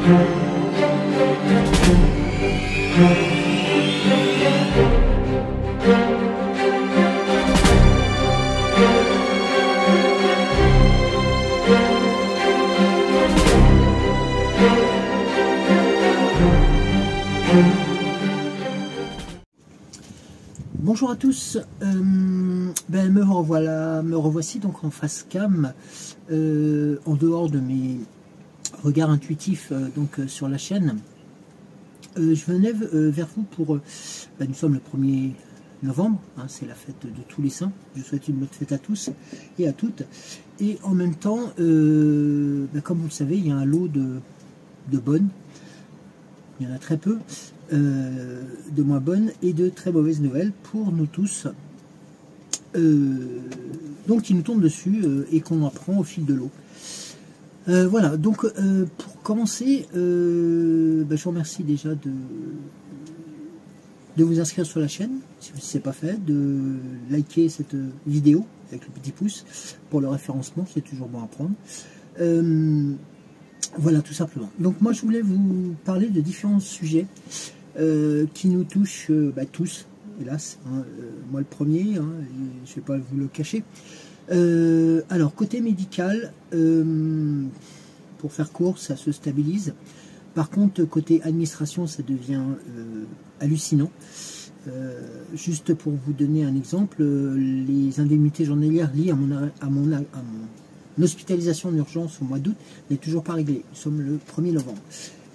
Bonjour à tous, me revoici donc en face cam, en dehors de mes regards intuitifs sur la chaîne. Je venais vers vous pour, nous sommes le 1er novembre, hein, c'est la fête de tous les saints, je vous souhaite une bonne fête à tous et à toutes, et en même temps, comme vous le savez, il y a un lot de bonnes, il y en a très peu, de moins bonnes et de très mauvaises nouvelles pour nous tous, donc qui nous tombent dessus et qu'on apprend au fil de l'eau. Voilà, donc pour commencer, je vous remercie déjà de vous inscrire sur la chaîne, si ce n'est pas fait, de liker cette vidéo avec le petit pouce pour le référencement, c'est toujours bon à prendre. Voilà, tout simplement. Donc moi je voulais vous parler de différents sujets qui nous touchent tous, hélas, hein, moi le premier, hein, je ne vais pas vous le cacher. Alors côté médical, pour faire court, ça se stabilise. Par contre côté administration, ça devient hallucinant. Juste pour vous donner un exemple, les indemnités journalières liées à mon hospitalisation d'urgence au mois d'août n'est toujours pas réglée. Nous sommes le 1er novembre.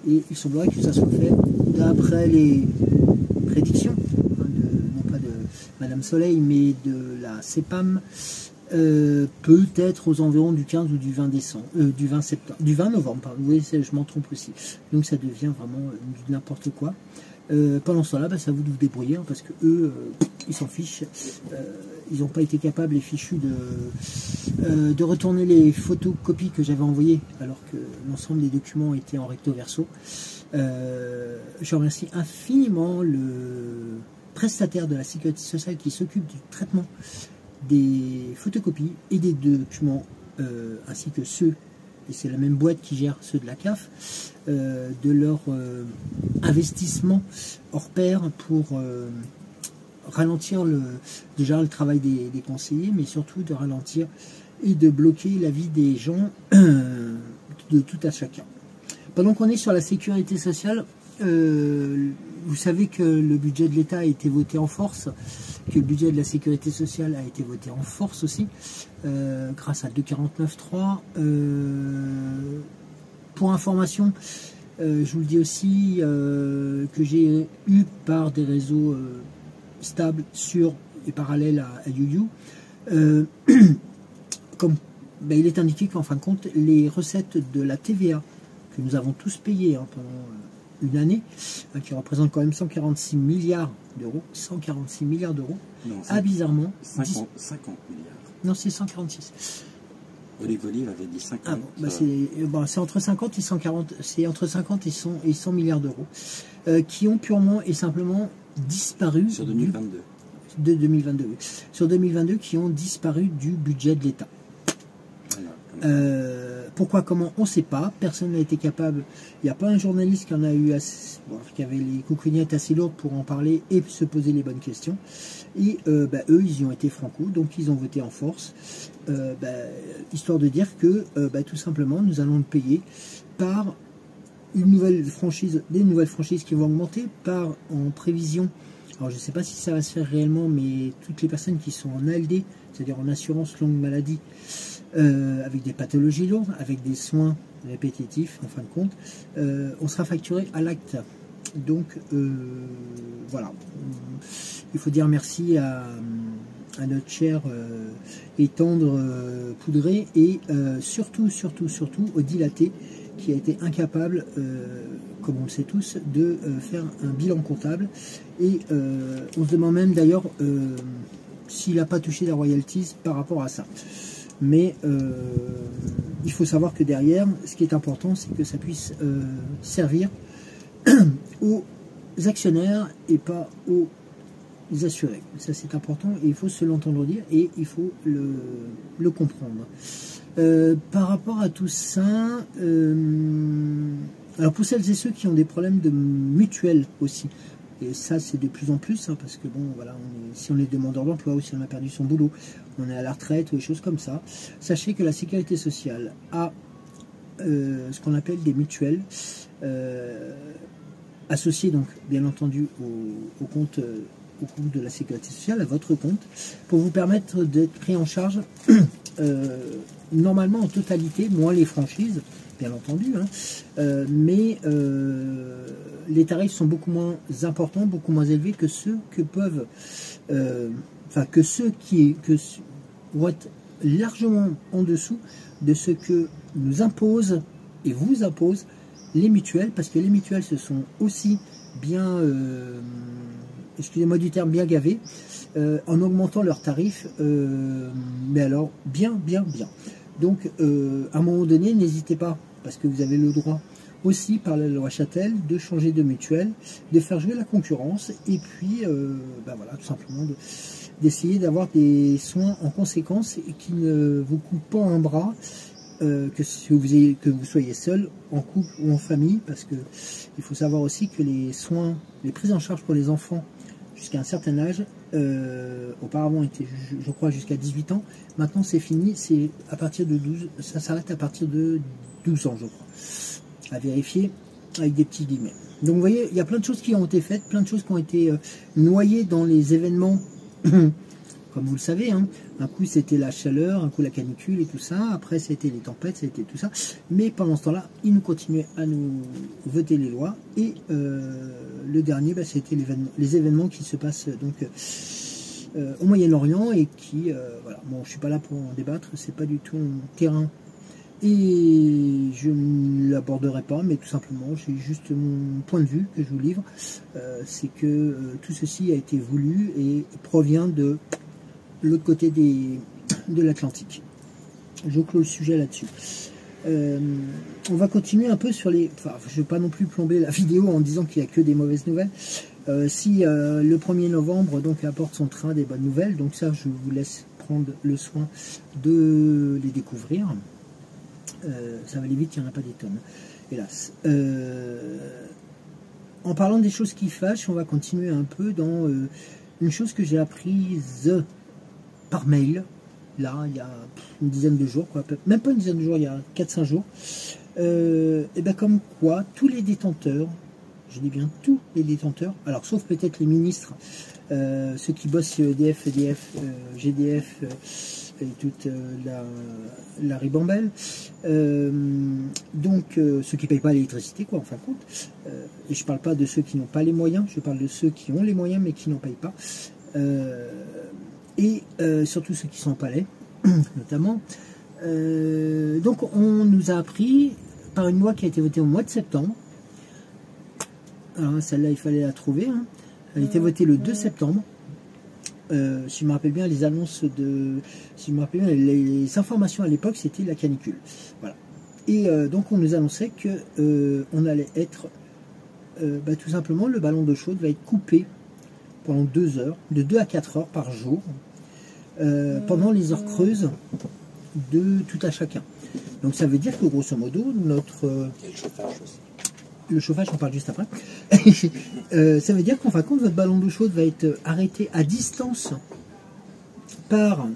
Et il semblerait que ça soit fait d'après les prédictions, hein, non pas de Madame Soleil, mais de la CEPAM, peut-être aux environs du 15 ou du 20 décembre, du 20 novembre, pardon. Vous voyez, je m'en trompe aussi. Donc ça devient vraiment n'importe quoi. Pendant ce temps-là, c'est à vous de vous débrouiller, hein, parce que eux, ils s'en fichent. Ils n'ont pas été capables, les fichus, de retourner les photocopies que j'avais envoyées, alors que l'ensemble des documents étaient en recto verso. Je remercie infiniment le prestataire de la sécurité sociale qui s'occupe du traitement des photocopies et des documents, ainsi que ceux, et c'est la même boîte qui gère ceux de la CAF, de leur investissement hors pair pour ralentir déjà le travail des conseillers, mais surtout de ralentir et de bloquer la vie des gens de tout à chacun. Pendant qu'on est sur la sécurité sociale, vous savez que le budget de l'État a été voté en force, que le budget de la sécurité sociale a été voté en force aussi, grâce à 249.3. Pour information, je vous le dis aussi, que j'ai eu par des réseaux stables sur et parallèles à YouYou, comme il est indiqué qu'en fin de compte, les recettes de la TVA que nous avons tous payées pendant une année, qui représente quand même 146 milliards d'euros, 146 milliards d'euros, bizarrement... 50 milliards. Non, c'est 146. Olive avait dit 50. Ah bon, c'est entre 50 et 140, c'est entre 50 et 100 milliards d'euros, qui ont purement et simplement disparu... Sur 2022. De 2022, oui. Sur 2022, qui ont disparu du budget de l'État. Pourquoi, comment, on ne sait pas, personne n'a été capable, il n'y a pas un journaliste qui en a eu assez, qui avait les coucouignettes assez lourdes pour en parler et se poser les bonnes questions, et eux ils y ont été franco, donc ils ont voté en force, histoire de dire que tout simplement nous allons le payer par une nouvelle franchise, des nouvelles franchises qui vont augmenter, par en prévision. Alors je ne sais pas si ça va se faire réellement, mais toutes les personnes qui sont en ALD, c'est-à-dire en assurance longue maladie, avec des pathologies lourdes, avec des soins répétitifs, en fin de compte, on sera facturé à l'acte. Donc voilà, il faut dire merci à notre cher et tendre Poudré, et surtout au dilaté, qui a été incapable, comme on le sait tous, de faire un bilan comptable. Et on se demande même d'ailleurs s'il n'a pas touché la royalties par rapport à ça. Mais il faut savoir que derrière, ce qui est important, c'est que ça puisse servir aux actionnaires et pas aux assurés. Ça, c'est important et il faut se l'entendre dire et il faut le comprendre. Par rapport à tout ça, Alors pour celles et ceux qui ont des problèmes de mutuelle aussi, et ça c'est de plus en plus, hein, parce que bon voilà, si on est demandeur d'emploi ou si on a perdu son boulot, on est à la retraite ou des choses comme ça, sachez que la sécurité sociale a ce qu'on appelle des mutuelles associées donc bien entendu au compte de la sécurité sociale, à votre compte, pour vous permettre d'être pris en charge normalement en totalité, moins les franchises, bien entendu, hein, mais les tarifs sont beaucoup moins importants, beaucoup moins élevés que ceux que peuvent, que ceux qui vont être largement en dessous de ce que nous imposent et vous imposent les mutuelles, parce que les mutuelles se sont aussi bien, excusez-moi du terme, bien gavées, en augmentant leurs tarifs, mais alors bien. Donc à un moment donné, n'hésitez pas, parce que vous avez le droit aussi par la loi Châtel de changer de mutuelle, de faire jouer la concurrence, et puis voilà, tout simplement d'essayer d'avoir des soins en conséquence et qui ne vous coupent pas un bras, que vous soyez seul, en couple ou en famille, parce que il faut savoir aussi que les soins, les prises en charge pour les enfants jusqu'à un certain âge, auparavant étaient, je crois, jusqu'à 18 ans, maintenant c'est fini, c'est à partir de 12, ça s'arrête à partir de 12 ans, je crois, à vérifier avec des petits guillemets. Donc vous voyez, il y a plein de choses qui ont été faites, plein de choses qui ont été noyées dans les événements, comme vous le savez, hein. Un coup c'était la chaleur, un coup la canicule et tout ça, après c'était les tempêtes, c'était tout ça, mais pendant ce temps-là, ils nous continuaient à nous voter les lois, et le dernier, c'était les événements qui se passent donc au Moyen-Orient, et qui, voilà, bon, je suis pas là pour en débattre, c'est pas du tout mon terrain, et je ne l'aborderai pas, mais tout simplement, j'ai juste mon point de vue que je vous livre, c'est que tout ceci a été voulu et provient de l'autre côté de l'Atlantique. Je clôt le sujet là-dessus. On va continuer un peu sur les... Enfin, je ne vais pas non plus plomber la vidéo en disant qu'il n'y a que des mauvaises nouvelles. Si le 1er novembre donc apporte son train des bonnes nouvelles, donc ça je vous laisse prendre le soin de les découvrir. Ça va aller vite, il n'y en a pas des tonnes, hélas. En parlant des choses qui fâchent, on va continuer un peu dans une chose que j'ai apprise par mail, là, il y a une dizaine de jours, quoi, même pas une dizaine de jours, il y a 4-5 jours, et bien comme quoi, tous les détenteurs, je dis bien tous les détenteurs, alors sauf peut-être les ministres, ceux qui bossent chez EDF, GDF, et toute la ribambelle, donc ceux qui ne payent pas l'électricité, quoi, en fin de compte, et je ne parle pas de ceux qui n'ont pas les moyens, je parle de ceux qui ont les moyens mais qui n'en payent pas, et surtout ceux qui sont en palais, notamment. Donc on nous a appris par une loi qui a été votée au mois de septembre. Alors celle-là il fallait la trouver, hein. Elle a été votée le 2 septembre. Si je me rappelle bien les annonces si je me rappelle bien les informations à l'époque, c'était la canicule. Voilà. Et donc on nous annonçait que on allait être tout simplement, le ballon d'eau chaude va être coupé pendant 2 heures, de 2 à 4 heures par jour, pendant les heures creuses de tout à chacun. Donc ça veut dire que grosso modo, notre... Et le chauffage aussi. Le chauffage, on parle juste après. Ça veut dire qu'en fin de compte, votre ballon d'eau chaude va être arrêté à distance par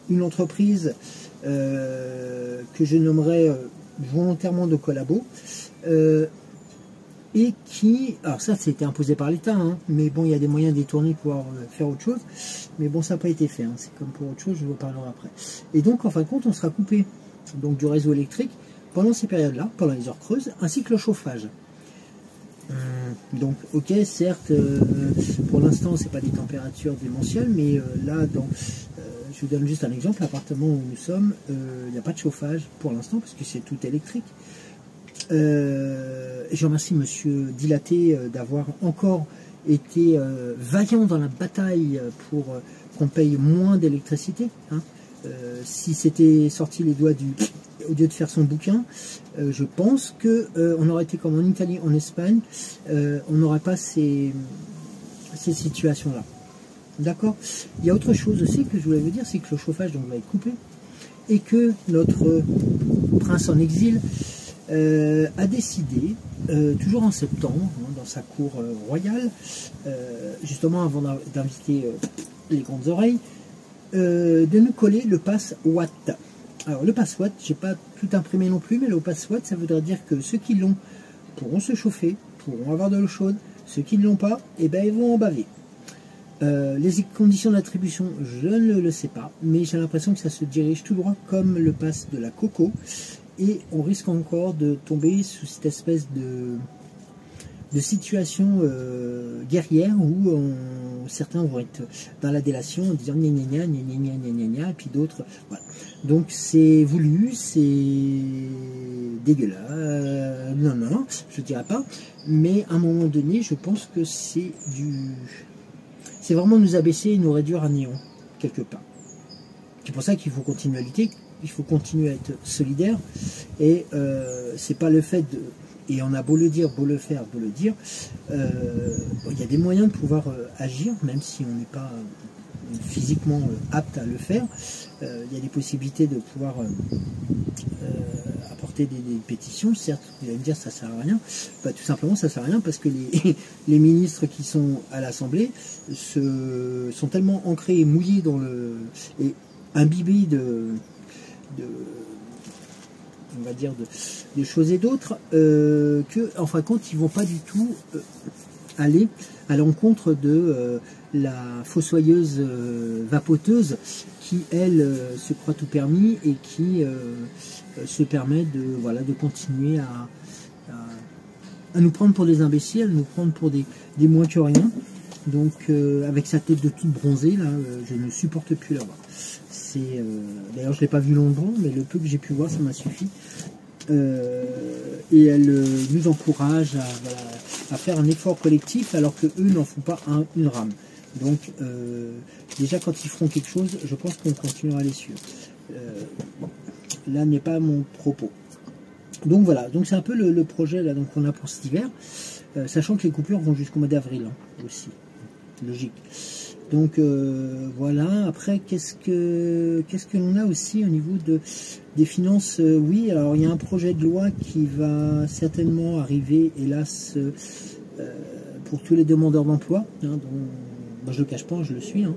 une entreprise que je nommerai volontairement de collabo, et qui, alors ça c'était imposé par l'État, hein, mais bon, il y a des moyens détournés pour pouvoir faire autre chose, mais bon, ça n'a pas été fait, hein, c'est comme pour autre chose, je vous parlerai après. Et donc en fin de compte, on sera coupé donc du réseau électrique pendant ces périodes-là, pendant les heures creuses, ainsi que le chauffage. Donc ok, certes, pour l'instant c'est pas des températures démentielles, mais là, je vous donne juste un exemple, l'appartement où nous sommes, il n'y a pas de chauffage pour l'instant, parce que c'est tout électrique. Je remercie Monsieur Dilaté d'avoir encore été vaillant dans la bataille pour qu'on paye moins d'électricité, hein. Si c'était sorti les doigts au lieu de faire son bouquin, je pense que on aurait été comme en Italie, en Espagne, on n'aurait pas ces situations-là. D'accord. Il y a autre chose aussi que je voulais vous dire, c'est que le chauffage donc, va être coupé, et que notre prince en exil a décidé, toujours en septembre, hein, dans sa cour royale, justement avant d'inviter les grandes oreilles, de nous coller le pass Watt. Alors le pass Watt, j'ai pas tout imprimé non plus, mais le pass Watt, ça voudrait dire que ceux qui l'ont pourront se chauffer, pourront avoir de l'eau chaude, ceux qui ne l'ont pas, eh ben, ils vont en baver. Les conditions d'attribution, je ne le sais pas, mais j'ai l'impression que ça se dirige tout droit comme le pass de la Coco, et on risque encore de tomber sous cette espèce de situation guerrière où certains vont être dans la délation en disant gna gna gna gna gna gna gna gna, et puis d'autres, voilà. Donc c'est voulu, c'est dégueulasse, non, je dirais pas, mais à un moment donné, je pense que c'est vraiment nous abaisser et nous réduire à néant, quelque part. C'est pour ça qu'il faut continuer à lutter, il faut continuer à être solidaire, et c'est pas le fait de... Et on a beau le dire, beau le faire, beau le dire, il y a des moyens de pouvoir agir, même si on n'est pas physiquement apte à le faire. Il y a des possibilités de pouvoir apporter des pétitions. Certes, vous allez me dire ça sert à rien. Bah, tout simplement, ça sert à rien parce que les ministres qui sont à l'Assemblée sont tellement ancrés et mouillés dans et imbibés on va dire de choses et d'autres, que en fin de compte ils vont pas du tout aller à l'encontre de la fossoyeuse vapoteuse qui elle se croit tout permis et qui se permet de continuer à nous prendre pour des imbéciles, à nous prendre pour des moins que rien. Donc avec sa tête de toute bronzée là, je ne supporte plus la voir. D'ailleurs je l'ai pas vu longtemps, mais le peu que j'ai pu voir ça m'a suffi. Et elle nous encourage à faire un effort collectif alors que eux n'en font pas une rame. Donc déjà quand ils feront quelque chose, je pense qu'on continuera à les suivre. Là n'est pas mon propos. Donc voilà, donc c'est un peu le projet là qu'on a pour cet hiver, sachant que les coupures vont jusqu'au mois d'avril hein, aussi, logique. Donc voilà, après qu'est-ce que l'on a aussi au niveau des finances? Oui, alors il y a un projet de loi qui va certainement arriver, hélas, pour tous les demandeurs d'emploi, hein, dont moi je ne le cache pas, je le suis. Hein.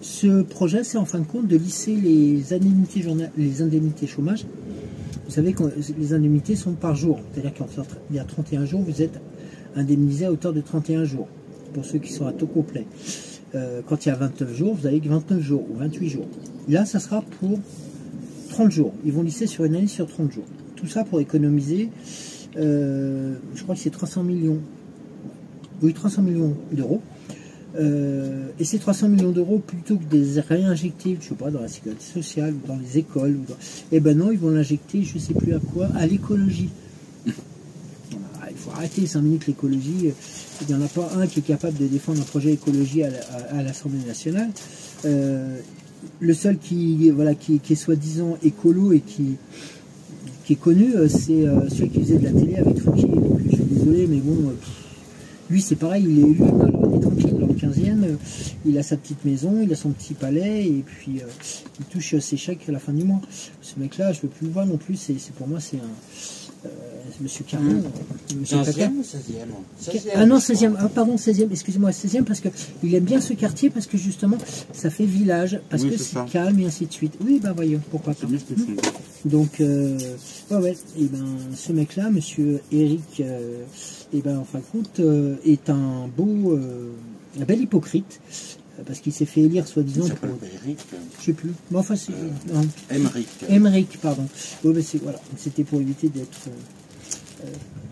Ce projet, c'est en fin de compte de lisser les indemnités chômage. Vous savez que les indemnités sont par jour, c'est-à-dire qu'il y a 31 jours, vous êtes indemnisé à hauteur de 31 jours, pour ceux qui sont à taux complet. Quand il y a 29 jours, vous avez 29 jours ou 28 jours. Là, ça sera pour 30 jours. Ils vont lisser sur une année sur 30 jours. Tout ça pour économiser, je crois que c'est 300 millions. Oui, 300 millions d'euros. Et ces 300 millions d'euros, plutôt que de les réinjecter, je sais pas, dans la sécurité sociale ou dans les écoles, eh ben non, ils vont l'injecter, je sais plus à quoi, à l'écologie. Il faut arrêter 5 minutes l'écologie. Il n'y en a pas un qui est capable de défendre un projet écologie à l'Assemblée nationale. Le seul qui est soi-disant écolo et qui est connu, c'est celui qui faisait de la télé avec Fouquier. Je suis désolé, mais bon, lui c'est pareil, il est élu, alors il est tranquille dans le 15e, il a sa petite maison, il a son petit palais, et puis il touche ses chèques à la fin du mois. Ce mec-là, je ne veux plus le voir non plus, pour moi c'est un... Monsieur Caron, Monsieur 15e ou 16e? Ah non, 16e, ah pardon, 16e, excusez-moi, 16e, parce qu'il aime bien ce quartier, parce que justement, ça fait village, parce que c'est calme, et ainsi de suite. Oui, ben voyons, pourquoi pas. Donc, ouais, et ben, ce mec-là, Monsieur Eric, et ben, en fin de compte, est un bel hypocrite, parce qu'il s'est fait élire soi-disant pour... Eric. Je sais plus. Mais enfin, c'est... Émeric, pardon. Ouais, mais voilà. C'était pour éviter d'être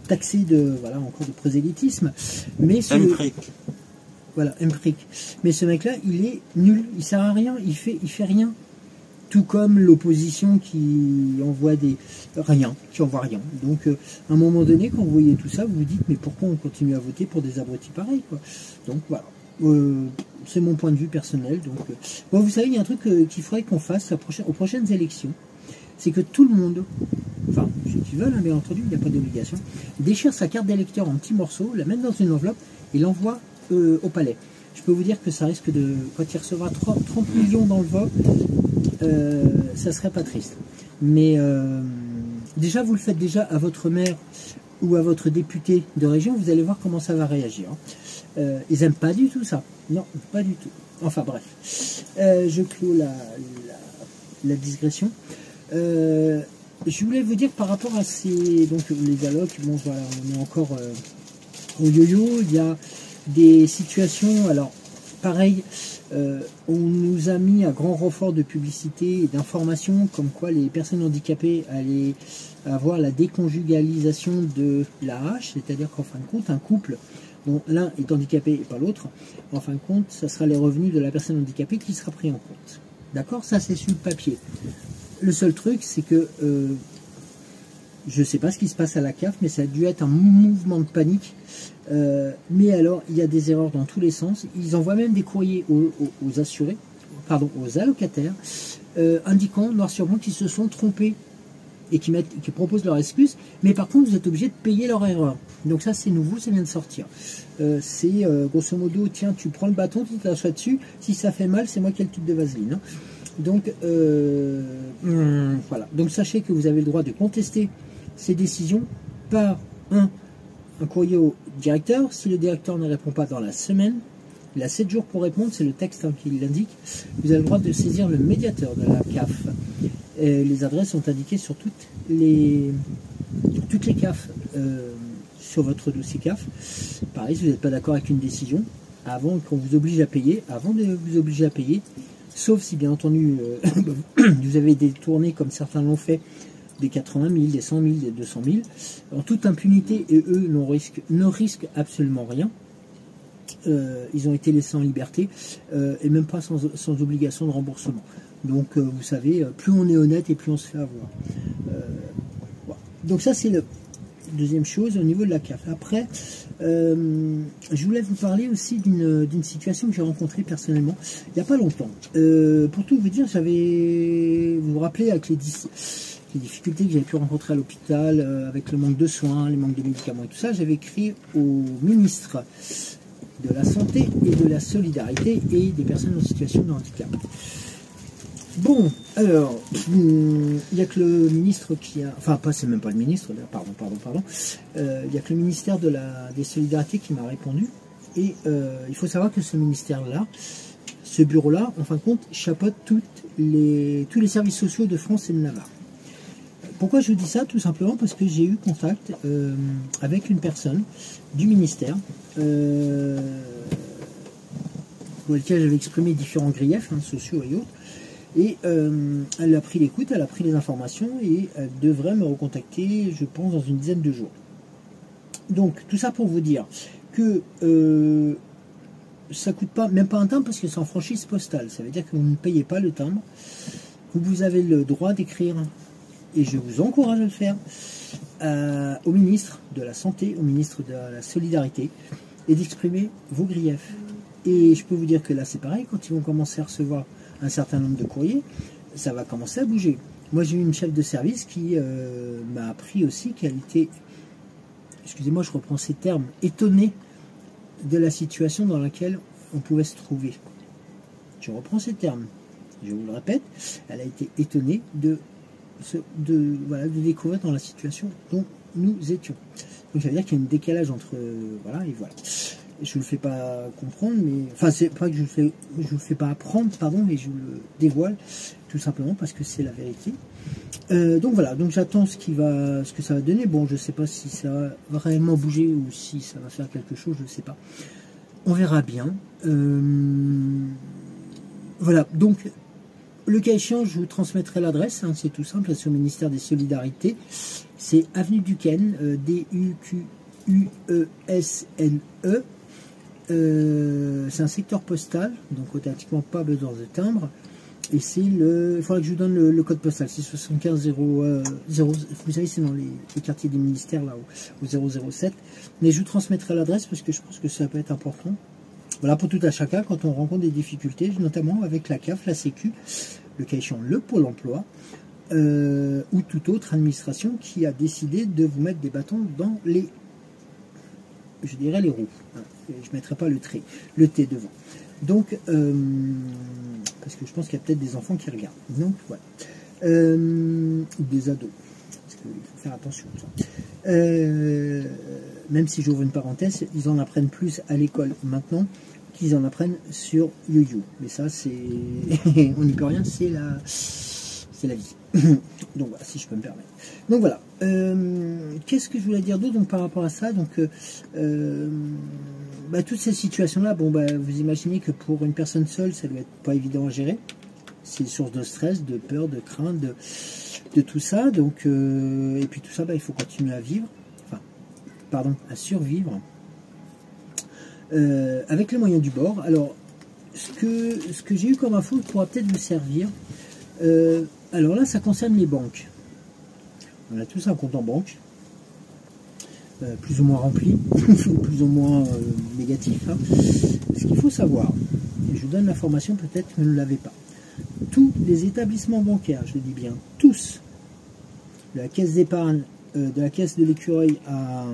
taxé encore de prosélytisme. Mais voilà, Emmerich. Mais ce mec-là, il est nul. Il sert à rien. Il fait rien. Tout comme l'opposition qui envoie rien. Donc, à un moment donné, quand vous voyez tout ça, vous vous dites, mais pourquoi on continue à voter pour des abrutis pareils, quoi. Donc, voilà. C'est mon point de vue personnel. Donc, bon, vous savez, il y a un truc qu'il faudrait qu'on fasse aux prochaines élections. C'est que tout le monde, enfin, ceux qui veulent, hein, bien entendu, il n'y a pas d'obligation, déchire sa carte d'électeur en petits morceaux, la met dans une enveloppe et l'envoie au palais. Je peux vous dire que ça risque de, quand il recevra 30 millions dans le vote, ça serait pas triste. Mais déjà, vous le faites déjà à votre maire ou à votre député de région, vous allez voir comment ça va réagir. Ils n'aiment pas du tout ça. Non, pas du tout. Enfin bref, je clôt la digression. Je voulais vous dire par rapport à donc les allocs, bon voilà, on est encore au yo-yo, il y a des situations, alors pareil, on nous a mis à grand renfort de publicité et d'information comme quoi les personnes handicapées allaient avoir la déconjugalisation de l'AH, c'est-à-dire qu'en fin de compte, un couple dont l'un est handicapé et pas l'autre, en fin de compte, ça sera les revenus de la personne handicapée qui sera pris en compte. D'accord? Ça, c'est sur le papier. Le seul truc, c'est que je ne sais pas ce qui se passe à la CAF, mais ça a dû être un mouvement de panique. Mais alors, il y a des erreurs dans tous les sens. Ils envoient même des courriers aux assurés, pardon, aux allocataires, indiquant noir sur blanc qu'ils se sont trompés et qui proposent leur excuse. Mais par contre, vous êtes obligé de payer leur erreur. Donc ça, c'est nouveau, ça vient de sortir. C'est grosso modo, tiens, tu prends le bâton, tu t'assois dessus. Si ça fait mal, c'est moi qui ai le tube de vaseline. Hein. Donc, voilà. Donc, sachez que vous avez le droit de contester ces décisions par un courrier au directeur. Si le directeur ne répond pas dans la semaine, il a 7 jours pour répondre, c'est le texte qui l'indique. Vous avez le droit de saisir le médiateur de la CAF. Et les adresses sont indiquées sur toutes les CAF, sur votre dossier CAF. Pareil, si vous n'êtes pas d'accord avec une décision, avant qu'on vous oblige à payer, avant de vous obliger à payer, sauf si bien entendu vous avez détourné comme certains l'ont fait des 80 000, des 100 000, des 200 000 en toute impunité et eux ne risquent absolument rien. Ils ont été laissés en liberté et même pas sans obligation de remboursement. Donc vous savez, plus on est honnête et plus on se fait avoir. Voilà. Donc ça c'est la deuxième chose au niveau de la CAF. Après, je voulais vous parler aussi d'une situation que j'ai rencontrée personnellement il n'y a pas longtemps. Pour tout vous dire, vous vous rappelez avec les difficultés que j'avais pu rencontrer à l'hôpital, avec le manque de soins, les manques de médicaments et tout ça, j'avais écrit au ministre de la Santé et de la Solidarité et des personnes en situation de handicap. Bon, alors, il n'y a que le ministre qui a... Enfin, c'est même pas le ministre, pardon. Il n'y a que le ministère des Solidarités qui m'a répondu. Et il faut savoir que ce ministère-là, ce bureau-là, en fin de compte, chapeaute tous les services sociaux de France et de Navarre. Pourquoi je vous dis ça? Tout simplement parce que j'ai eu contact avec une personne du ministère pour lequel j'avais exprimé différents griefs sociaux et autres. Et elle a pris l'écoute, elle a pris les informations et elle devrait me recontacter, je pense, dans une dizaine de jours. Donc, tout ça pour vous dire que ça ne coûte pas, même pas un timbre parce que c'est en franchise postale. Ça veut dire que vous ne payez pas le timbre. Vous avez le droit d'écrire, et je vous encourage à le faire, au ministre de la Santé, au ministre de la Solidarité, et d'exprimer vos griefs. Et je peux vous dire que là, c'est pareil, quand ils vont commencer à recevoir un certain nombre de courriers, ça va commencer à bouger. Moi, j'ai eu une chef de service qui m'a appris aussi qu'elle était, excusez-moi, je reprends ces termes, étonnée de la situation dans laquelle on pouvait se trouver. Je reprends ces termes, je vous le répète, elle a été étonnée de découvrir dans la situation dont nous étions. Donc ça veut dire qu'il y a un décalage entre voilà et voilà. Je ne le fais pas comprendre, mais enfin c'est pas que je le fais pas apprendre, pardon, mais je vous le dévoile tout simplement parce que c'est la vérité. Donc voilà, donc j'attends ce que ça va donner. Bon, je ne sais pas si ça va réellement bouger ou si ça va faire quelque chose, je ne sais pas. On verra bien. Voilà, donc le cas échéant, je vous transmettrai l'adresse, c'est tout simple, c'est au ministère des Solidarités. C'est avenue Duquesne, D-U-Q-U-E-S-N-E. C'est un secteur postal, donc automatiquement pas besoin de timbre. Et c'est il faudra que je vous donne le code postal, c'est 75 0, vous savez, c'est dans les quartiers des ministères, là, au 007. Mais je vous transmettrai l'adresse parce que je pense que ça peut être important. Voilà, pour tout à chacun, quand on rencontre des difficultés, notamment avec la CAF, la Sécu, le cas échéant, le Pôle emploi, ou toute autre administration qui a décidé de vous mettre des bâtons dans les, je dirais, les roues. Je ne mettrai pas le T devant. Donc, parce que je pense qu'il y a peut-être des enfants qui regardent. Donc, voilà. Des ados, parce qu'il faut faire attention à ça. Même si j'ouvre une parenthèse, ils en apprennent plus à l'école maintenant qu'ils en apprennent sur YoYo. Mais ça, c'est... on n'y peut rien, c'est la vie. Donc voilà, si je peux me permettre. Donc voilà. Qu'est-ce que je voulais dire d'autre donc, par rapport à ça? Donc, toutes ces situations-là, vous imaginez que pour une personne seule, ça doit être pas évident à gérer. C'est une source de stress, de peur, de crainte, de tout ça. Donc, et puis tout ça, il faut continuer à vivre. Enfin, pardon, à survivre. Avec les moyens du bord. Alors, ce que j'ai eu comme info pourra peut-être vous servir. Alors là, ça concerne les banques. On a tous un compte en banque, plus ou moins rempli, plus ou moins négatif. Hein. Ce qu'il faut savoir, et je vous donne l'information, peut-être que vous ne l'avez pas. Tous les établissements bancaires, je dis bien tous, de la caisse d'épargne, de la caisse de l'écureuil à...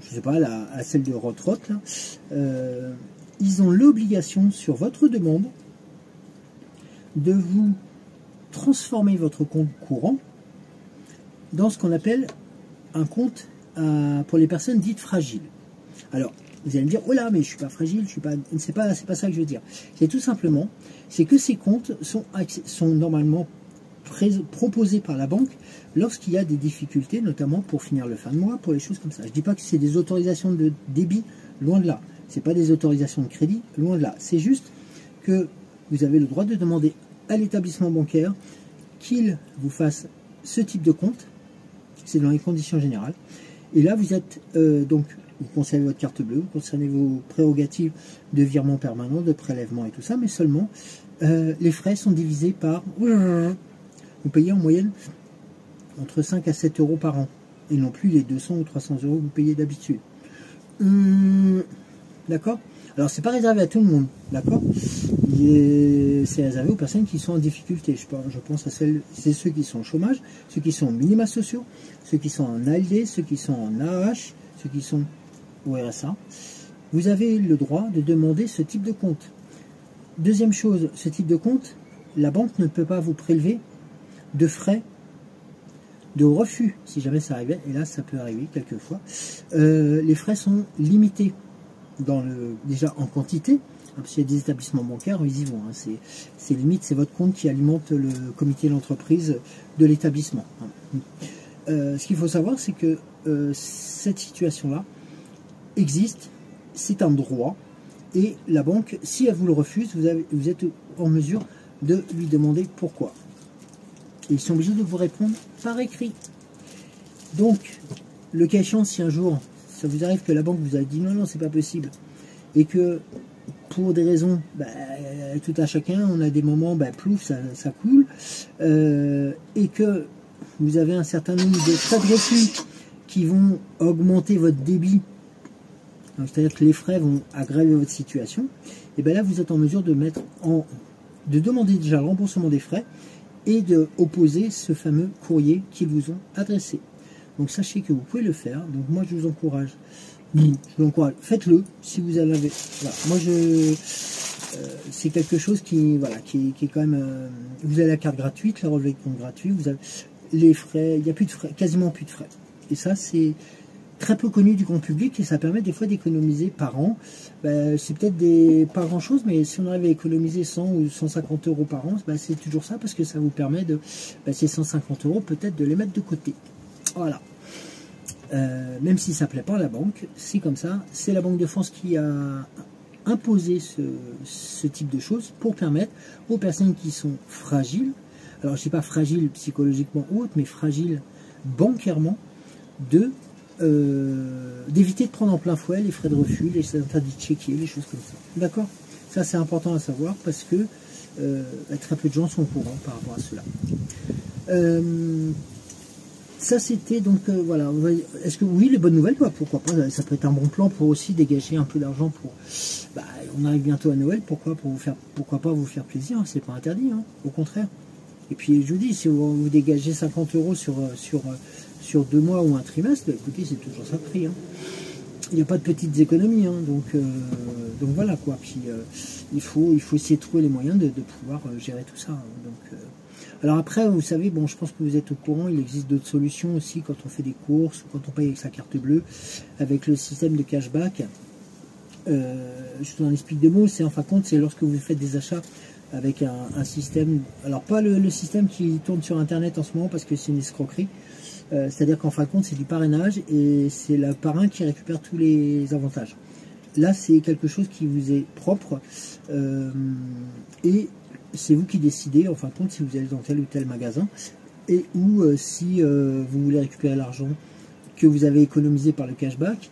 je sais pas, à celle de Rotrot, ils ont l'obligation, sur votre demande, de vous transformer votre compte courant dans ce qu'on appelle un compte pour les personnes dites fragiles. Alors, vous allez me dire, oh là, mais je suis pas fragile, c'est pas ça que je veux dire. C'est tout simplement, c'est que ces comptes sont normalement proposés par la banque lorsqu'il y a des difficultés, notamment pour finir le fin de mois, pour les choses comme ça. Je dis pas que c'est des autorisations de débit, loin de là. C'est pas des autorisations de crédit, loin de là. C'est juste que vous avez le droit de demander à l'établissement bancaire qu'il vous fasse ce type de compte. C'est dans les conditions générales. Et là, vous êtes donc, vous conservez votre carte bleue, vous conservez vos prérogatives de virement permanent, de prélèvement et tout ça, mais seulement les frais sont divisés par... Vous payez en moyenne entre 5 à 7 euros par an, et non plus les 200 ou 300 euros que vous payez d'habitude. D'accord? Alors, c'est pas réservé à tout le monde, d'accord? C'est réservé aux personnes qui sont en difficulté. Je pense à c'est ceux qui sont au chômage, ceux qui sont en minima sociaux, ceux qui sont en ALD, ceux qui sont en AH, ceux qui sont au RSA. Vous avez le droit de demander ce type de compte. Deuxième chose, ce type de compte, la banque ne peut pas vous prélever de frais de refus, si jamais ça arrivait, et là ça peut arriver quelquefois. Les frais sont limités. Déjà en quantité, parce qu'il y a des établissements bancaires, ils y vont, hein, c'est limite, c'est votre compte qui alimente le comité d'entreprise de l'établissement. Ce qu'il faut savoir, c'est que cette situation-là existe, c'est un droit, et la banque, si elle vous le refuse, vous êtes en mesure de lui demander pourquoi. Et ils sont obligés de vous répondre par écrit. Donc, le cas échéant, si un jour ça vous arrive que la banque vous a dit non, c'est pas possible, et que pour des raisons, tout à chacun, on a des moments, plouf, ça coule, et que vous avez un certain nombre de frais de refus qui vont augmenter votre débit, c'est-à-dire que les frais vont aggraver votre situation, et bien là vous êtes en mesure de demander déjà le remboursement des frais et de opposer ce fameux courrier qu'ils vous ont adressé. Donc sachez que vous pouvez le faire. Donc moi je vous encourage. Faites-le si vous en avez. Voilà. Moi c'est quelque chose qui est quand même. Vous avez la carte gratuite, le relevé de compte gratuit. Vous avez les frais. Il n'y a plus de frais, quasiment plus de frais. Et ça c'est très peu connu du grand public et ça permet des fois d'économiser par an. C'est peut-être pas grand chose, mais si on arrive à économiser 100 ou 150 euros par an, c'est toujours ça parce que ça vous permet de ces 150 euros peut-être de les mettre de côté. Voilà. Même si ça ne plaît pas à la banque, c'est comme ça. C'est la Banque de France qui a imposé ce type de choses pour permettre aux personnes qui sont fragiles, alors je ne dis pas fragiles psychologiquement ou autre, mais fragiles bancairement, d'éviter de prendre en plein fouet les frais de refus, les interdits de chéquier, les choses comme ça. D'accord? Ça c'est important à savoir parce que très peu de gens sont au courant par rapport à cela. Ça c'était donc voilà. Est-ce que oui, les bonnes nouvelles, pourquoi pas, ça peut être un bon plan pour aussi dégager un peu d'argent pour. On arrive bientôt à Noël, pourquoi pas vous faire plaisir, hein, c'est pas interdit, hein, au contraire. Et puis je vous dis, si vous dégagez 50 euros sur 2 mois ou un trimestre, écoutez, c'est toujours ça de prix. Hein. Il n'y a pas de petites économies, hein, donc voilà quoi. Puis il faut essayer de trouver les moyens de pouvoir gérer tout ça. Hein, donc Alors après, vous savez, bon, je pense que vous êtes au courant, il existe d'autres solutions aussi quand on fait des courses, quand on paye avec sa carte bleue, avec le système de cashback. Je vous en explique deux mots, c'est en fin de compte, c'est lorsque vous faites des achats avec un système, alors pas le système qui tourne sur internet en ce moment parce que c'est une escroquerie, c'est-à-dire qu'en fin de compte c'est du parrainage et c'est le parrain qui récupère tous les avantages. Là c'est quelque chose qui vous est propre et c'est vous qui décidez en fin de compte si vous allez dans tel ou tel magasin et ou si vous voulez récupérer l'argent que vous avez économisé par le cashback.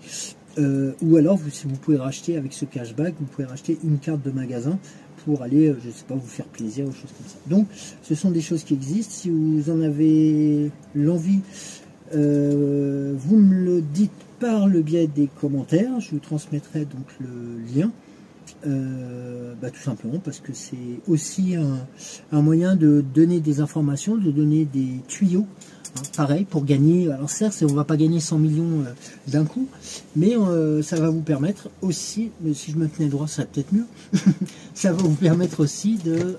Ou alors, si vous pouvez racheter avec ce cashback, vous pouvez racheter une carte de magasin pour aller, je ne sais pas, vous faire plaisir ou choses comme ça. Donc, ce sont des choses qui existent. Si vous en avez l'envie, vous me le dites par le biais des commentaires. Je vous transmettrai donc le lien. Tout simplement parce que c'est aussi un moyen de donner des informations, de donner des tuyaux. Pareil, pour gagner, alors certes, on ne va pas gagner 100 millions d'un coup, mais ça va vous permettre aussi, mais si je me tenais droit, ça serait peut-être mieux, ça va vous permettre aussi de...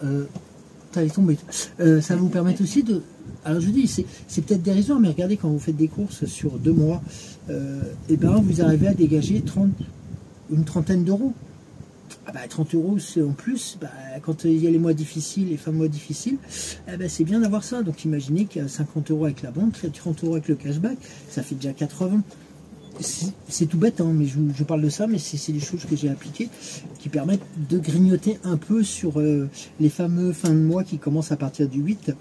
ça va vous permettre aussi de... Alors je dis, c'est peut-être dérisoire, mais regardez, quand vous faites des courses sur 2 mois, et ben vous arrivez à dégager une trentaine d'euros. 30 euros en plus, quand il y a les mois difficiles, les fins de mois difficiles, c'est bien d'avoir ça. Donc imaginez qu'il y a 50 euros avec la banque, 30 euros avec le cashback, ça fait déjà 80. C'est tout bête, hein, mais je parle de ça, mais c'est des choses que j'ai appliquées qui permettent de grignoter un peu sur les fameux fins de mois qui commencent à partir du 8.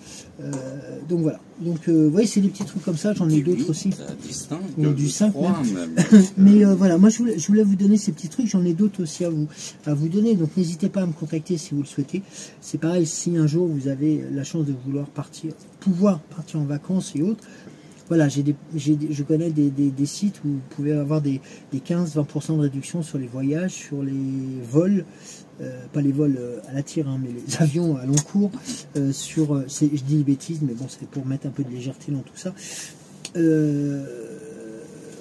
Donc voilà. Donc vous voyez, c'est des petits trucs comme ça, j'en ai d'autres aussi. Du 5 même. Mais voilà, moi je voulais vous donner ces petits trucs, j'en ai d'autres aussi à vous donner, donc n'hésitez pas à me contacter si vous le souhaitez. C'est pareil, si un jour vous avez la chance de pouvoir partir en vacances et autres, voilà, je connais des sites où vous pouvez avoir des 15-20% de réduction sur les voyages, sur les vols, pas les vols à la tire, hein, mais les avions à long cours, je dis des bêtises, mais bon, c'est pour mettre un peu de légèreté dans tout ça.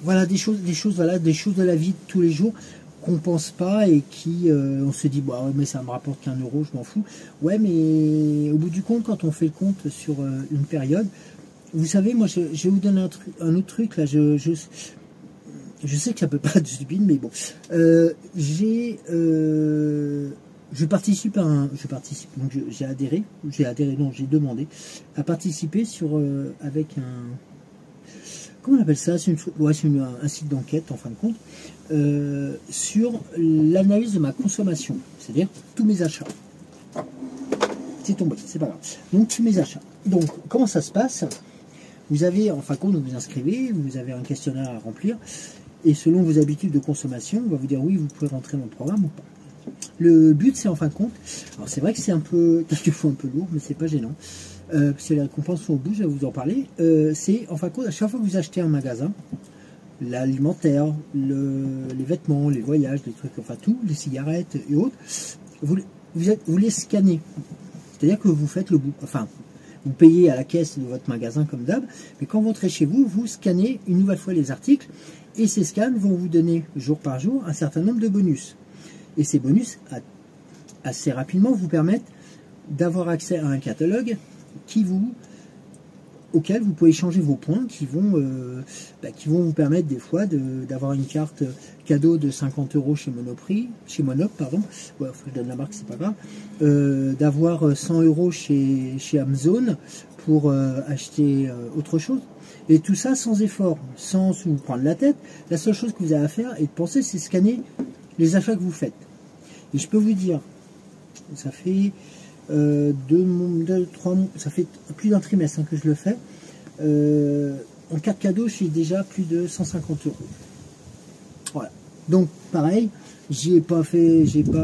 Voilà, des choses de la vie de tous les jours qu'on pense pas et qui, on se dit, bah, mais ça me rapporte qu'un euro, je m'en fous. Ouais, mais au bout du compte, quand on fait le compte sur une période, vous savez, moi, je vais vous donner un autre truc, là, je sais que ça peut pas être stupide, mais bon. Je participe donc j'ai adhéré, non, j'ai demandé à participer avec un, comment on appelle ça, c'est un site d'enquête, en fin de compte, sur l'analyse de ma consommation, c'est-à-dire tous mes achats. C'est tombé, c'est pas grave. Donc, tous mes achats. Donc, comment ça se passe ? Vous avez, en fin de compte, vous vous inscrivez, vous avez un questionnaire à remplir, et selon vos habitudes de consommation, on va vous dire oui, vous pouvez rentrer dans le programme ou pas. Le but, c'est en fin de compte, alors c'est vrai que c'est quelquefois un peu lourd, mais c'est pas gênant, parce que les récompenses sont au bout, je vais vous en parler. C'est en fin de compte, à chaque fois que vous achetez un magasin, l'alimentaire, les vêtements, les voyages, les trucs, enfin tout, les cigarettes et autres, vous les scannez. C'est-à-dire que vous faites le bout, enfin, vous payez à la caisse de votre magasin comme d'hab, mais quand vous rentrez chez vous, vous scannez une nouvelle fois les articles, et ces scans vont vous donner, jour par jour, un certain nombre de bonus. Et ces bonus, assez rapidement, vous permettent d'avoir accès à un catalogue auquel vous pouvez changer vos points, qui vont vous permettre des fois d'avoir une carte cadeau de 50 € chez Monop, pardon, ouais, faut que je donne la marque, c'est pas grave, d'avoir 100 € chez Amazon pour acheter autre chose. Et tout ça sans effort, sans vous prendre la tête. La seule chose que vous avez à faire et de penser, c'est scanner les achats que vous faites. Et je peux vous dire, ça fait ça fait plus d'un trimestre que je le fais. En carte cadeau, j'ai déjà plus de 150 €. Voilà. Donc pareil, j'ai pas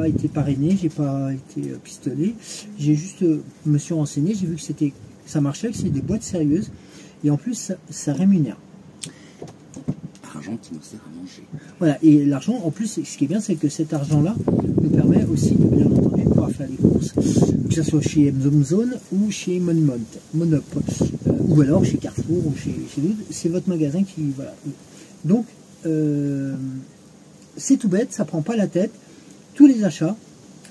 été parrainé, j'ai pas été pistonné. J'ai juste me suis renseigné, j'ai vu que ça marchait, que c'est des boîtes sérieuses. Et en plus, ça rémunère. Argent qui nous sert à manger. Voilà, et l'argent, en plus, ce qui est bien, c'est que cet argent-là nous permet aussi, de bien entendu, pouvoir faire des courses, que ce soit chez Amazon ou chez Monop, ou alors chez Carrefour, ou chez d'autres. C'est votre magasin qui... Voilà. Donc, c'est tout bête, ça prend pas la tête. Tous les achats,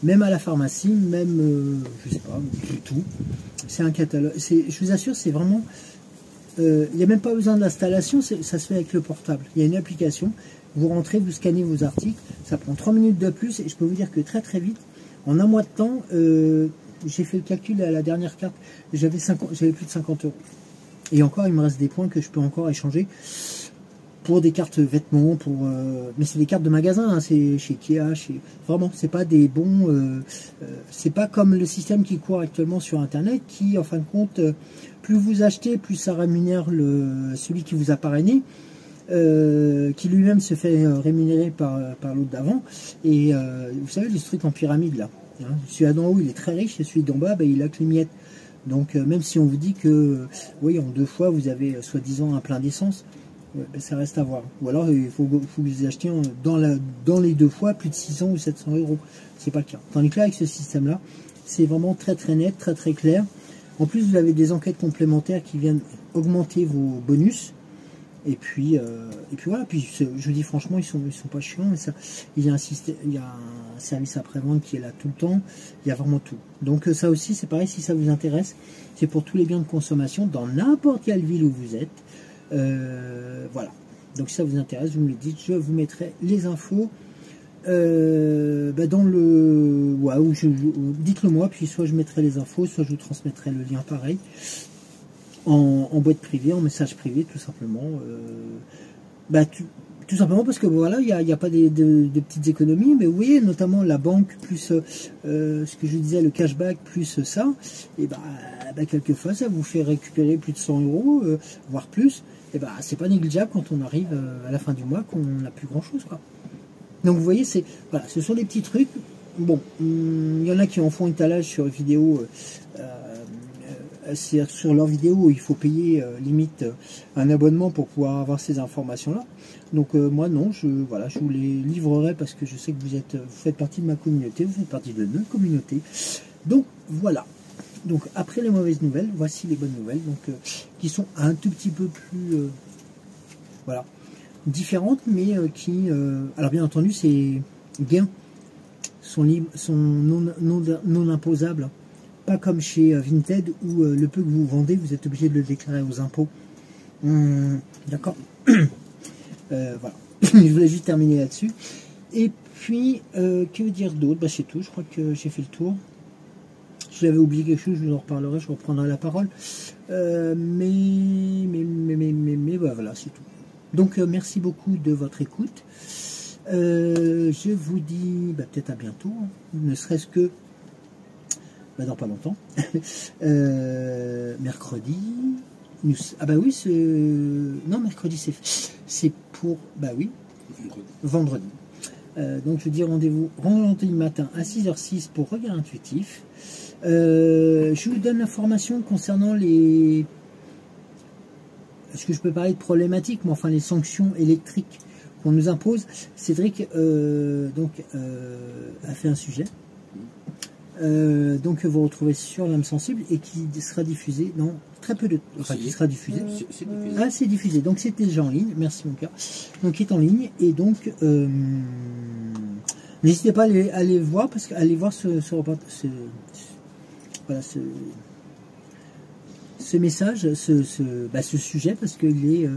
même à la pharmacie, même, je sais pas, tout. C'est un catalogue. Je vous assure, c'est vraiment... Il n'y a même pas besoin d'installation, ça se fait avec le portable. Il y a une application, vous rentrez, vous scannez vos articles, ça prend 3 minutes de plus, et je peux vous dire que très très vite, en un mois de temps, j'ai fait le calcul à la dernière carte, j'avais plus de 50 €. Et encore, il me reste des points que je peux encore échanger pour des cartes vêtements, mais c'est des cartes de magasin, hein, c'est chez Ikea, vraiment, c'est pas des bons, c'est pas comme le système qui court actuellement sur Internet, qui, en fin de compte, plus vous achetez, plus ça rémunère celui qui vous a parrainé, qui lui-même se fait rémunérer par l'autre d'avant. Et vous savez, les trucs en pyramide là, hein, celui d'en haut il est très riche et celui d'en bas il a que les miettes. Donc même si on vous dit que oui, en 2 fois vous avez soi-disant un plein d'essence, ben, ça reste à voir. Ou alors il faut que vous achetiez dans les 2 fois plus de 600 ou 700 €. C'est pas le cas. Tandis que là, avec ce système là, c'est vraiment très très net, très très clair. En plus, vous avez des enquêtes complémentaires qui viennent augmenter vos bonus. Et puis voilà. Puis je vous dis franchement, ils sont pas chiants. Il y a un service après-vente qui est là tout le temps. Il y a vraiment tout. Donc ça aussi, c'est pareil. Si ça vous intéresse, c'est pour tous les biens de consommation dans n'importe quelle ville où vous êtes. Voilà. Donc si ça vous intéresse, vous me le dites. Je vous mettrai les infos. Dans le... Ouais, dites-le moi, puis soit je mettrai les infos, soit je vous transmettrai le lien pareil, en boîte privée, en message privé, tout simplement. Tout simplement parce que voilà, il n'y a pas de petites économies, mais vous voyez, notamment la banque, plus ce que je disais, le cashback, plus ça, et quelquefois, ça vous fait récupérer plus de 100 €, voire plus, et c'est pas négligeable quand on arrive à la fin du mois, qu'on n'a plus grand-chose, quoi. Donc vous voyez, voilà, ce sont des petits trucs. Bon, il y en a qui en font étalage sur une vidéo, sur leur vidéo où il faut payer limite un abonnement pour pouvoir avoir ces informations-là. Donc moi non, je vous les livrerai parce que je sais que vous faites partie de ma communauté, vous faites partie de notre communauté. Donc voilà. Donc après les mauvaises nouvelles, voici les bonnes nouvelles, donc qui sont un tout petit peu plus, voilà, différentes, mais qui, alors bien entendu, ces gains sont non imposables, pas comme chez Vinted où le peu que vous vendez, vous êtes obligé de le déclarer aux impôts. D'accord. Voilà. Je voulais juste terminer là-dessus. Et puis, que dire d'autre? C'est tout. Je crois que j'ai fait le tour. Si j'avais oublié quelque chose, je vous en reparlerai, je reprendrai la parole. Mais voilà, c'est tout. Donc, merci beaucoup de votre écoute. Je vous dis peut-être à bientôt, hein, ne serait-ce que dans pas longtemps. Mercredi. Non, mercredi, c'est pour... oui, vendredi. Donc, je dis rendez-vous vendredi matin à 6h06 pour Regard Intuitif. Je vous donne l'information concernant les... Est-ce que je peux parler de problématiques, mais enfin les sanctions électriques qu'on nous impose. Cédric a fait un sujet. Donc vous retrouvez sur l'âme sensible et qui sera diffusé dans très peu de temps. Enfin, qui sera diffusé. C'est diffusé. Ah, c'est diffusé. Donc c'était déjà en ligne. Merci mon cœur. Donc il est en ligne et donc n'hésitez pas à aller voir parce qu'aller voir ce message, ce sujet, parce qu'il est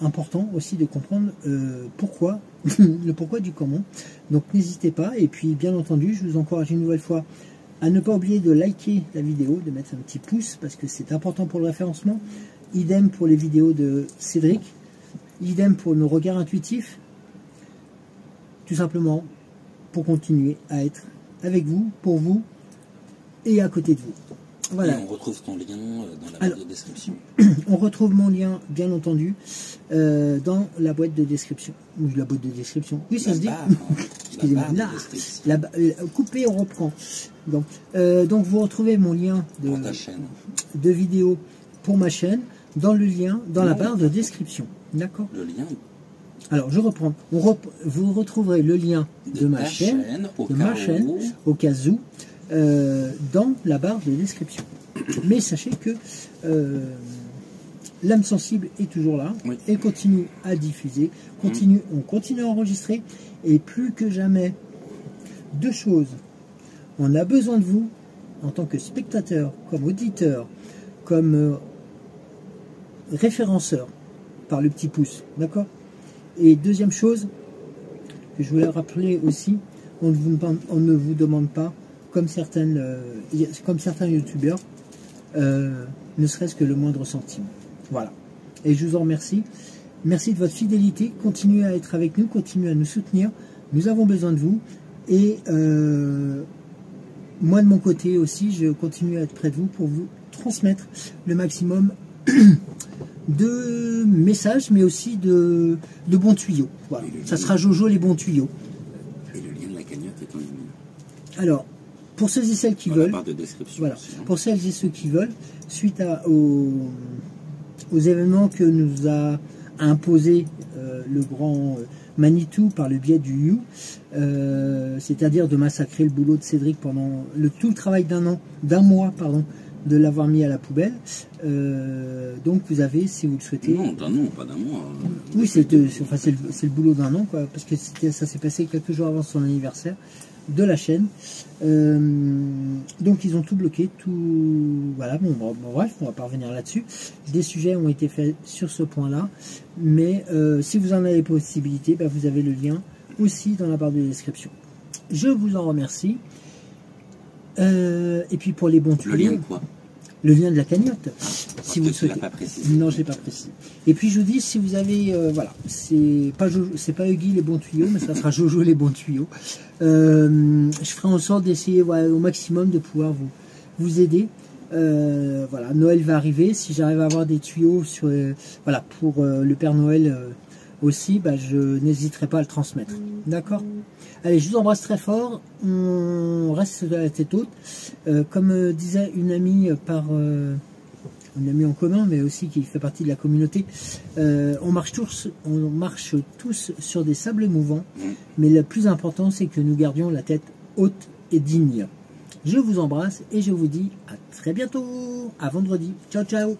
important aussi de comprendre pourquoi, le pourquoi du comment. Donc n'hésitez pas, et puis bien entendu, je vous encourage une nouvelle fois à ne pas oublier de liker la vidéo, de mettre un petit pouce, parce que c'est important pour le référencement. Idem pour les vidéos de Cédric, idem pour nos regards intuitifs, tout simplement pour continuer à être avec vous, pour vous, et à côté de vous. Voilà. Et on retrouve ton lien dans la boîte de description. On retrouve mon lien, bien entendu, dans la boîte de description. Ou la boîte de description. Oui, ça se dit. Excusez-moi. Là, coupé, on reprend. Donc, vous retrouvez mon lien de vidéo pour ma chaîne dans le lien, dans la barre de description. D'accord. Le lien. Alors, je reprends. Vous retrouverez le lien de ma chaîne, au cas où, dans la barre de description. Mais sachez que l'âme sensible est toujours là, oui. Et continue à diffuser, on continue à enregistrer, et plus que jamais, deux choses On a besoin de vous en tant que spectateur, comme auditeur, comme référenceur par le petit pouce, d'accord? Et deuxième chose que je voulais rappeler aussi, on ne vous demande pas, comme certains youtubeurs, ne serait-ce que le moindre centime. Voilà. Et je vous en remercie. Merci de votre fidélité. Continuez à être avec nous, continuez à nous soutenir. Nous avons besoin de vous. Et moi, de mon côté aussi, je continue à être près de vous pour vous transmettre le maximum de messages, mais aussi de bons tuyaux. Voilà. Ça sera Jojo les bons tuyaux. Et le lien de la cagnotte est en ligne. Alors, pour ceux et celles qui veulent, barre de description voilà, aussi, hein. pour celles et ceux qui veulent, suite aux événements que nous a imposé le grand Manitou par le biais du You, c'est-à-dire de massacrer le boulot de Cédric pendant tout le travail d'un mois, de l'avoir mis à la poubelle. Donc vous avez, si vous le souhaitez... Non, d'un an, pas d'un mois. Oui, c'est le boulot d'un an, quoi, parce que ça s'est passé quelques jours avant son anniversaire de la chaîne. Donc ils ont tout bloqué, tout... Voilà, bon, bref, on va pas revenir là-dessus. Des sujets ont été faits sur ce point-là, mais si vous en avez possibilité, bah, vous avez le lien aussi dans la barre de description. Je vous en remercie. Et puis pour les bons tuyaux... Le lien de quoi? Le lien de la cagnotte, si vous le Tu l'as souhaitez. pas précisé. Non, je l'ai pas précisé. Et puis je vous dis, si vous avez, voilà, c'est pas Huggy les bons tuyaux, mais ça sera Jojo les bons tuyaux. Je ferai en sorte d'essayer, voilà, au maximum de pouvoir vous aider. Voilà, Noël va arriver. Si j'arrive à avoir des tuyaux sur, voilà, pour le Père Noël aussi, bah, je n'hésiterai pas à le transmettre. D'accord? Allez, je vous embrasse très fort. On reste à la tête haute. Comme disait une amie une amie en commun, mais aussi qui fait partie de la communauté, on marche tous sur des sables mouvants, mais le plus important, c'est que nous gardions la tête haute et digne. Je vous embrasse et je vous dis à très bientôt, à vendredi. Ciao, ciao.